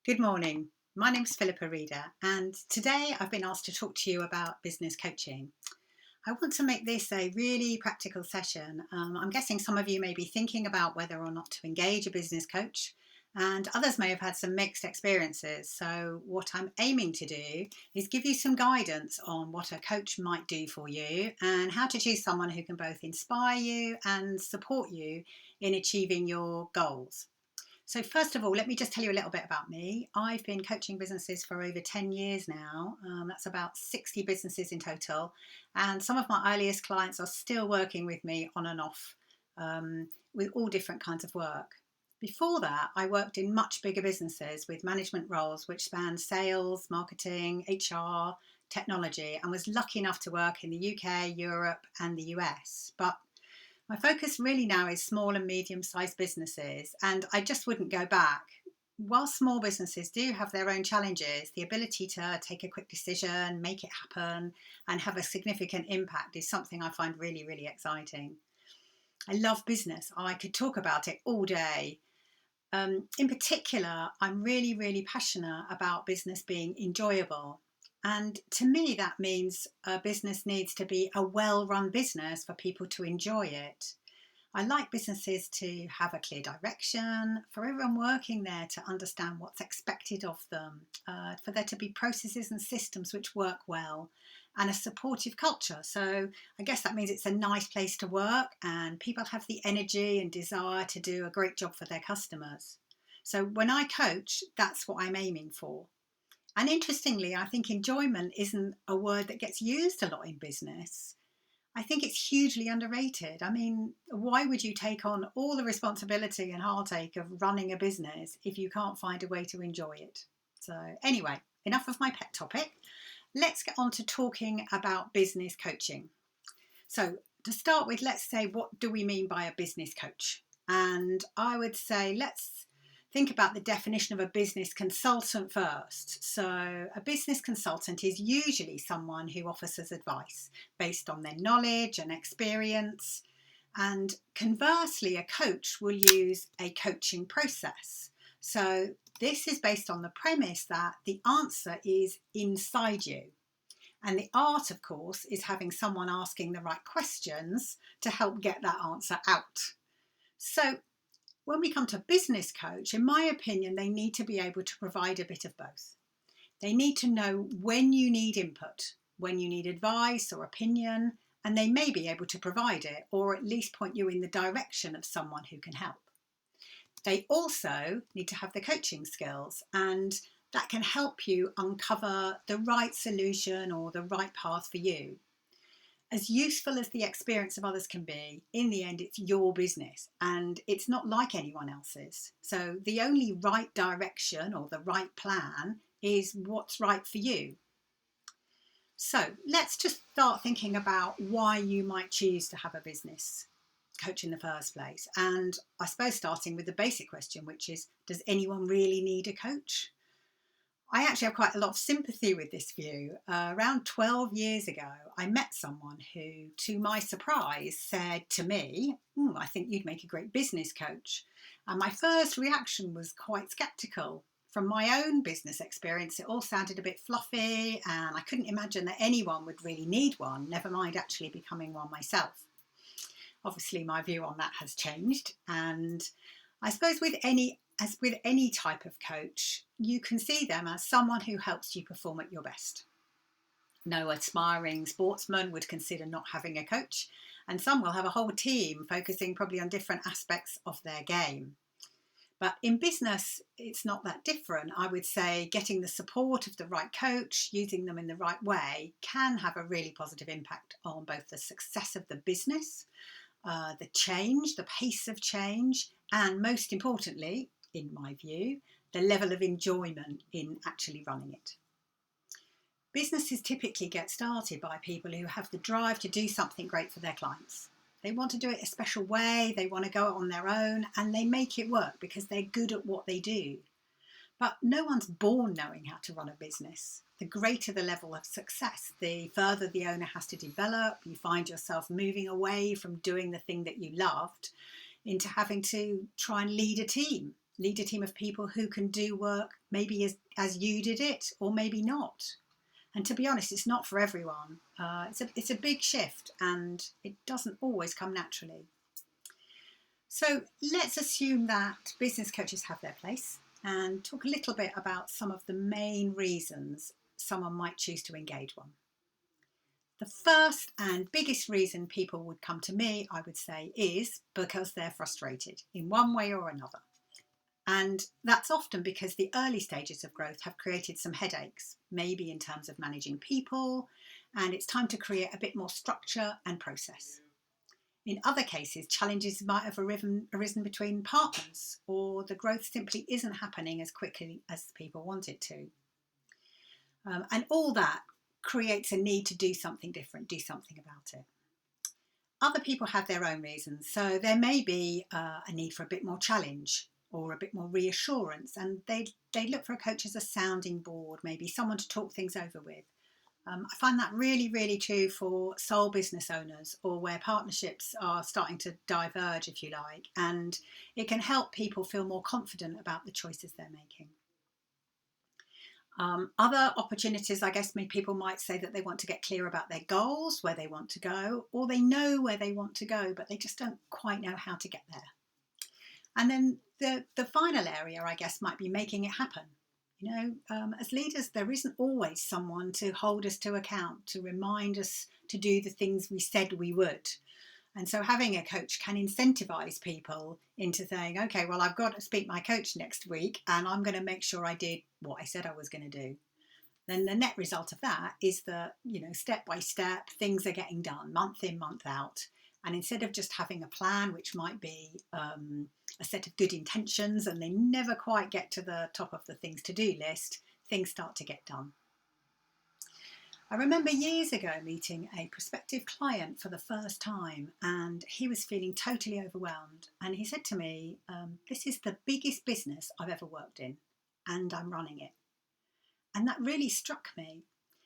Good morning. My name's Philippa Reader, and today I've been asked to talk to you about business coaching. I want to make this a really practical session. I'm guessing some of you may be thinking about whether or not to engage a business coach, and others may have had some mixed experiences. So, what I'm aiming to do is give you some guidance on what a coach might do for you and how to choose someone who can both inspire you and support you in achieving your goals. So, first of all, let me just tell you a little bit about me. I've been coaching businesses for over 10 years now. That's about 60 businesses in total. And some of my earliest clients are still working with me on and off with all different kinds of work. Before that, I worked in much bigger businesses with management roles which spanned sales, marketing, HR, technology, and was lucky enough to work in the UK, Europe, and the US. But my focus really now is small and medium-sized businesses, and I just wouldn't go back. While small businesses do have their own challenges, the ability to take a quick decision, make it happen, and have a significant impact is something I find really, really exciting. I love business. I could talk about it all day. In particular, I'm really, really passionate about business being enjoyable. And to me, that means a business needs to be a well-run business for people to enjoy it. I like businesses to have a clear direction, for everyone working there to understand what's expected of them, for there to be processes and systems which work well, and a supportive culture. So I guess that means it's a nice place to work and people have the energy and desire to do a great job for their customers. So when I coach, that's what I'm aiming for. And interestingly, I think enjoyment isn't a word that gets used a lot in business. I think it's hugely underrated. I mean, why would you take on all the responsibility and heartache of running a business if you can't find a way to enjoy it? So, anyway, enough of my pet topic. Let's get on to talking about business coaching. So, to start with, let's say, what do we mean by a business coach? And I would say, let's think about the definition of a business consultant first. So, a business consultant is usually someone who offers us advice based on their knowledge and experience. And conversely, a coach will use a coaching process. So, this is based on the premise that the answer is inside you. And the art, of course, is having someone asking the right questions to help get that answer out. So, when we come to business coach, in my opinion, they need to be able to provide a bit of both. They need to know when you need input, when you need advice or opinion, and they may be able to provide it or at least point you in the direction of someone who can help. They also need to have the coaching skills, and that can help you uncover the right solution or the right path for you. As useful as the experience of others can be, in the end, it's your business and it's not like anyone else's. So the only right direction or the right plan is what's right for you. So let's just start thinking about why you might choose to have a business coach in the first place. And I suppose starting with the basic question, which is, does anyone really need a coach? I actually have quite a lot of sympathy with this view. Around 12 years ago, I met someone who, to my surprise, said to me, I think you'd make a great business coach. And my first reaction was quite sceptical. From my own business experience, it all sounded a bit fluffy, and I couldn't imagine that anyone would really need one, never mind actually becoming one myself. Obviously, my view on that has changed, and I suppose as with any type of coach, you can see them as someone who helps you perform at your best. No aspiring sportsman would consider not having a coach, and some will have a whole team focusing probably on different aspects of their game. But in business, it's not that different. I would say getting the support of the right coach, using them in the right way, can have a really positive impact on both the success of the business, the change, the pace of change, and most importantly, in my view, the level of enjoyment in actually running it. Businesses typically get started by people who have the drive to do something great for their clients. They want to do it a special way, they want to go on their own, and they make it work because they're good at what they do. But no one's born knowing how to run a business. The greater the level of success, the further the owner has to develop. You find yourself moving away from doing the thing that you loved into having to try and lead a team. Lead a team of people who can do work maybe as you did it, or maybe not. And to be honest, it's not for everyone. It's a big shift, and it doesn't always come naturally. So let's assume that business coaches have their place and talk a little bit about some of the main reasons someone might choose to engage one. The first and biggest reason people would come to me, I would say, is because they're frustrated in one way or another. And that's often because the early stages of growth have created some headaches, maybe in terms of managing people, and it's time to create a bit more structure and process. In other cases, challenges might have arisen between partners, or the growth simply isn't happening as quickly as people want it to. And all that creates a need to do something different, do something about it. Other people have their own reasons, so there may be a need for a bit more challenge or a bit more reassurance, and they look for a coach as a sounding board, maybe someone to talk things over with. I find that really, really true for sole business owners, or where partnerships are starting to diverge, if you like, and it can help people feel more confident about the choices they're making. Other opportunities, I guess, people might say that they want to get clear about their goals, where they want to go, or they know where they want to go, but they just don't quite know how to get there. And then the final area, I guess, might be making it happen. As leaders, there isn't always someone to hold us to account, to remind us to do the things we said we would. And so having a coach can incentivize people into saying, okay, well, I've got to speak to my coach next week, and I'm going to make sure I did what I said I was going to do. Then the net result of that is that, step by step, things are getting done month in, month out. And instead of just having a plan, which might be a set of good intentions, and they never quite get to the top of the things to do list, things start to get done. I remember years ago meeting a prospective client for the first time, and he was feeling totally overwhelmed. And he said to me, this is the biggest business I've ever worked in, and I'm running it. And that really struck me,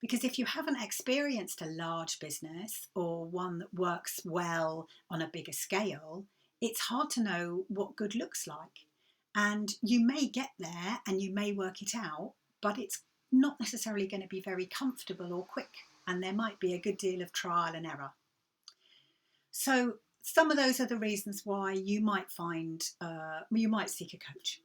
because if you haven't experienced a large business or one that works well on a bigger scale, it's hard to know what good looks like. And you may get there and you may work it out, but it's not necessarily going to be very comfortable or quick, and there might be a good deal of trial and error. So some of those are the reasons why you might seek a coach.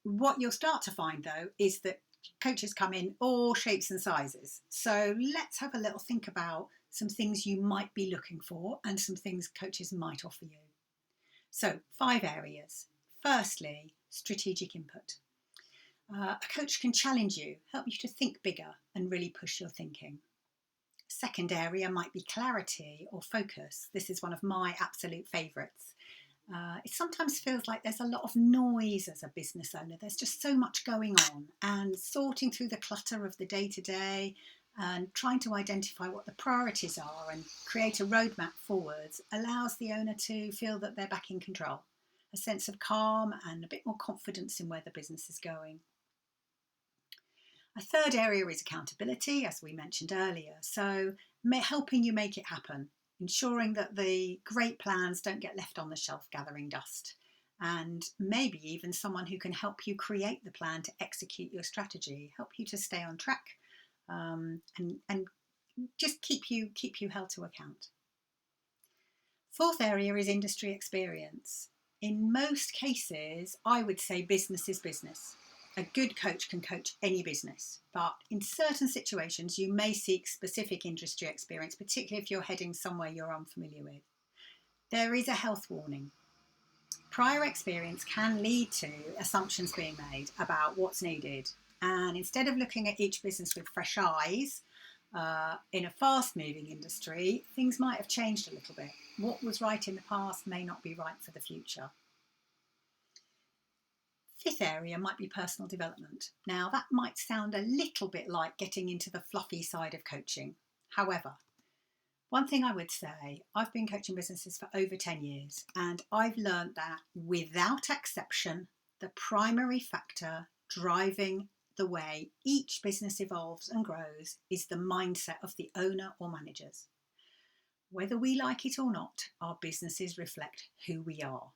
What you'll start to find, though, is that coaches come in all shapes and sizes. So let's have a little think about some things you might be looking for and some things coaches might offer you. So 5 areas. Firstly, strategic input. A coach can challenge you, help you to think bigger and really push your thinking. Second area might be clarity or focus. This is one of my absolute favourites. It sometimes feels like there's a lot of noise as a business owner. There's just so much going on, and sorting through the clutter of the day-to-day and trying to identify what the priorities are and create a roadmap forwards allows the owner to feel that they're back in control, a sense of calm and a bit more confidence in where the business is going. A third area is accountability, as we mentioned earlier. So helping you make it happen, ensuring that the great plans don't get left on the shelf gathering dust, and maybe even someone who can help you create the plan to execute your strategy, help you to stay on track, and just keep you held to account. Fourth area is industry experience. In most cases, I would say business is business. A good coach can coach any business, but in certain situations you may seek specific industry experience, particularly if you're heading somewhere you're unfamiliar with. There is a health warning. Prior experience can lead to assumptions being made about what's needed, and instead of looking at each business with fresh eyes, in a fast-moving industry, things might have changed a little bit. What was right in the past may not be right for the future. Fifth area might be personal development. Now, that might sound a little bit like getting into the fluffy side of coaching. However, one thing I would say, I've been coaching businesses for over 10 years, and I've learned that without exception, the primary factor driving the way each business evolves and grows is the mindset of the owner or managers. Whether we like it or not, our businesses reflect who we are,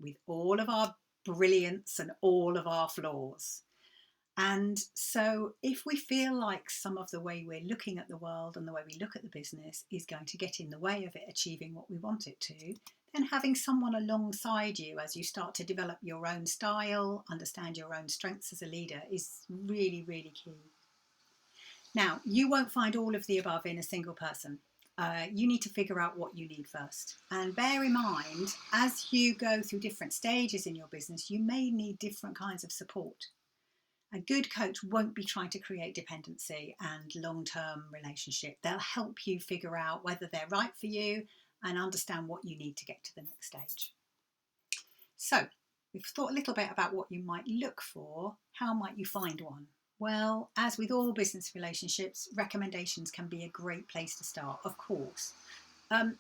with all of our brilliance and all of our flaws. And so if we feel like some of the way we're looking at the world and the way we look at the business is going to get in the way of it achieving what we want it to, then having someone alongside you as you start to develop your own style, understand your own strengths as a leader is really, really key. Now, you won't find all of the above in a single person. You need to figure out what you need first. And bear in mind, as you go through different stages in your business, you may need different kinds of support. A good coach won't be trying to create dependency and long-term relationship. They'll help you figure out whether they're right for you and understand what you need to get to the next stage. So, we've thought a little bit about what you might look for. How might you find one? Well, as with all business relationships, recommendations can be a great place to start, of course.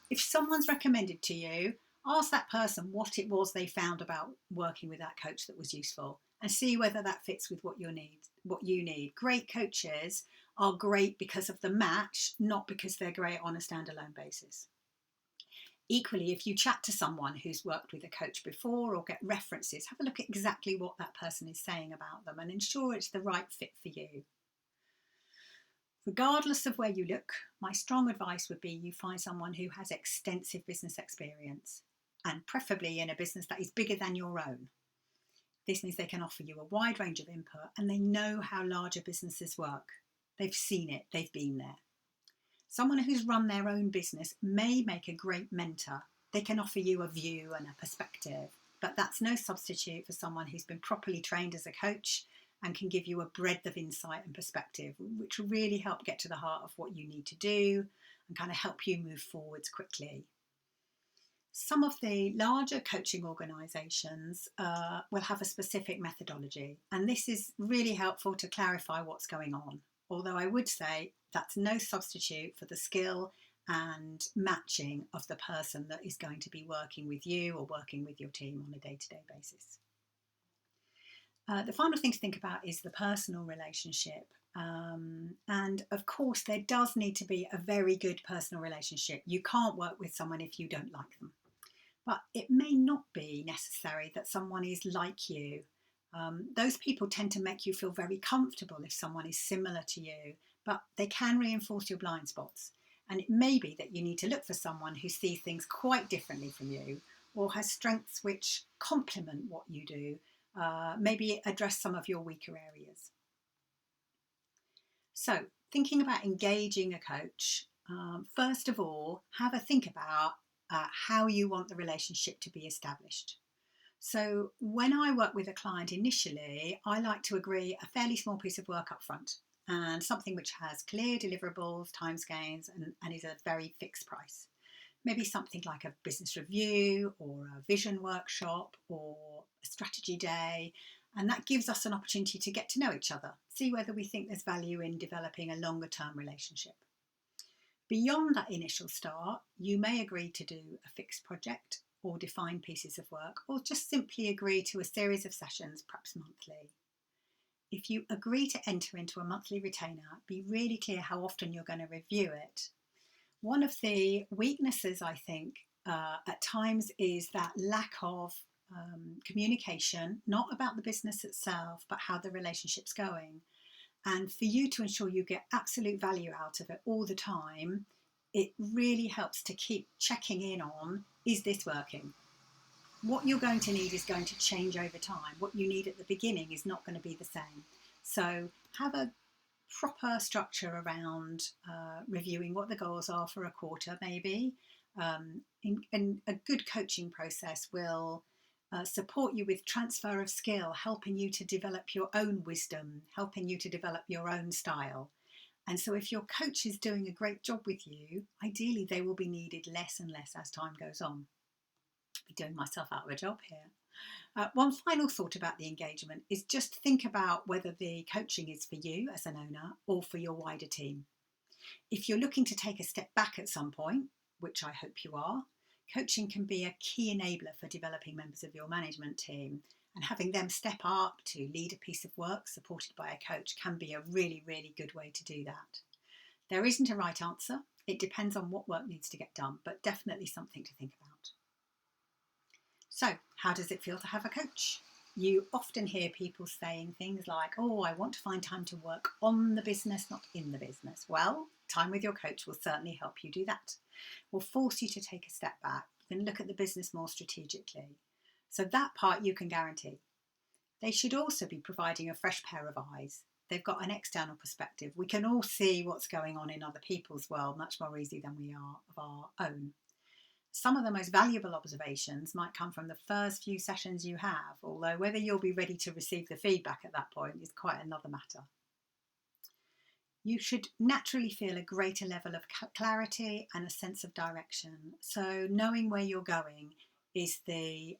If someone's recommended to you, ask that person what it was they found about working with that coach that was useful and see whether that fits with what you need. Great coaches are great because of the match, not because they're great on a standalone basis. Equally, if you chat to someone who's worked with a coach before or get references, have a look at exactly what that person is saying about them and ensure it's the right fit for you. Regardless of where you look, my strong advice would be you find someone who has extensive business experience and preferably in a business that is bigger than your own. This means they can offer you a wide range of input and they know how larger businesses work. They've seen it, they've been there. Someone who's run their own business may make a great mentor. They can offer you a view and a perspective, but that's no substitute for someone who's been properly trained as a coach and can give you a breadth of insight and perspective, which will really help get to the heart of what you need to do and kind of help you move forwards quickly. Some of the larger coaching organisations will have a specific methodology, and this is really helpful to clarify what's going on. Although I would say that's no substitute for the skill and matching of the person that is going to be working with you or working with your team on a day-to-day basis. The final thing to think about is the personal relationship. And of course, there does need to be a very good personal relationship. You can't work with someone if you don't like them. But it may not be necessary that someone is like you. Those people tend to make you feel very comfortable if someone is similar to you, but they can reinforce your blind spots. And it may be that you need to look for someone who sees things quite differently from you or has strengths which complement what you do, maybe address some of your weaker areas. So, thinking about engaging a coach, first of all, have a think about how you want the relationship to be established. So when I work with a client initially, I like to agree a fairly small piece of work up front and something which has clear deliverables, timescales, and is a very fixed price. Maybe something like a business review or a vision workshop or a strategy day. And that gives us an opportunity to get to know each other, see whether we think there's value in developing a longer term relationship. Beyond that initial start, you may agree to do a fixed project or define pieces of work, or just simply agree to a series of sessions, perhaps monthly. If you agree to enter into a monthly retainer, be really clear how often you're going to review it. One of the weaknesses, I think, at times is that lack of communication, not about the business itself, but how the relationship's going. And for you to ensure you get absolute value out of it all the time, it really helps to keep checking in on, is this working? What you're going to need is going to change over time. What you need at the beginning is not going to be the same. So have a proper structure around reviewing what the goals are for a quarter, maybe. And a good coaching process will support you with transfer of skill, helping you to develop your own wisdom, helping you to develop your own style. And so if your coach is doing a great job with you, ideally they will be needed less and less as time goes on. I'm doing myself out of a job here. One final thought about the engagement is just think about whether the coaching is for you as an owner or for your wider team. If you're looking to take a step back at some point, which I hope you are, coaching can be a key enabler for developing members of your management team, and having them step up to lead a piece of work supported by a coach can be a really, really good way to do that. There isn't a right answer. It depends on what work needs to get done, but definitely something to think about. So, how does it feel to have a coach? You often hear people saying things like, oh, I want to find time to work on the business, not in the business. Well, time with your coach will certainly help you do that. Will force you to take a step back and look at the business more strategically. So that part you can guarantee. They should also be providing a fresh pair of eyes. They've got an external perspective. We can all see what's going on in other people's world much more easily than we are of our own. Some of the most valuable observations might come from the first few sessions you have, although whether you'll be ready to receive the feedback at that point is quite another matter. You should naturally feel a greater level of clarity and a sense of direction. So knowing where you're going is the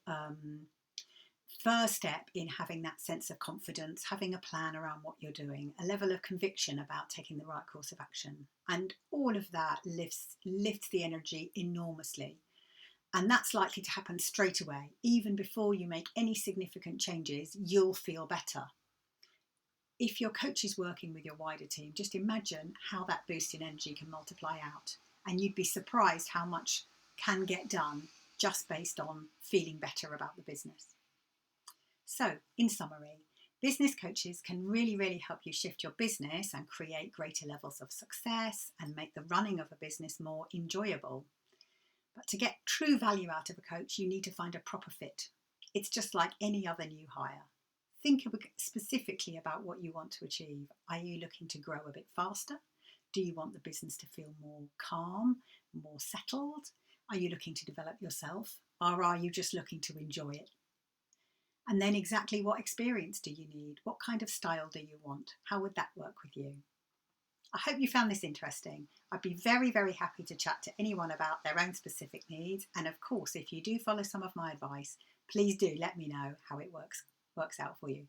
first step in having that sense of confidence, having a plan around what you're doing, a level of conviction about taking the right course of action. And all of that lifts the energy enormously. And that's likely to happen straight away. Even before you make any significant changes, you'll feel better. If your coach is working with your wider team, just imagine how that boost in energy can multiply out. And you'd be surprised how much can get done just based on feeling better about the business. So, in summary, business coaches can really help you shift your business and create greater levels of success and make the running of a business more enjoyable. But to get true value out of a coach, you need to find a proper fit. It's just like any other new hire. Think specifically about what you want to achieve. Are you looking to grow a bit faster? Do you want the business to feel more calm, more settled? Are you looking to develop yourself? Or are you just looking to enjoy it? And then exactly what experience do you need? What kind of style do you want? How would that work with you? I hope you found this interesting. I'd be very happy to chat to anyone about their own specific needs. And of course, if you do follow some of my advice, please do let me know how it works out for you.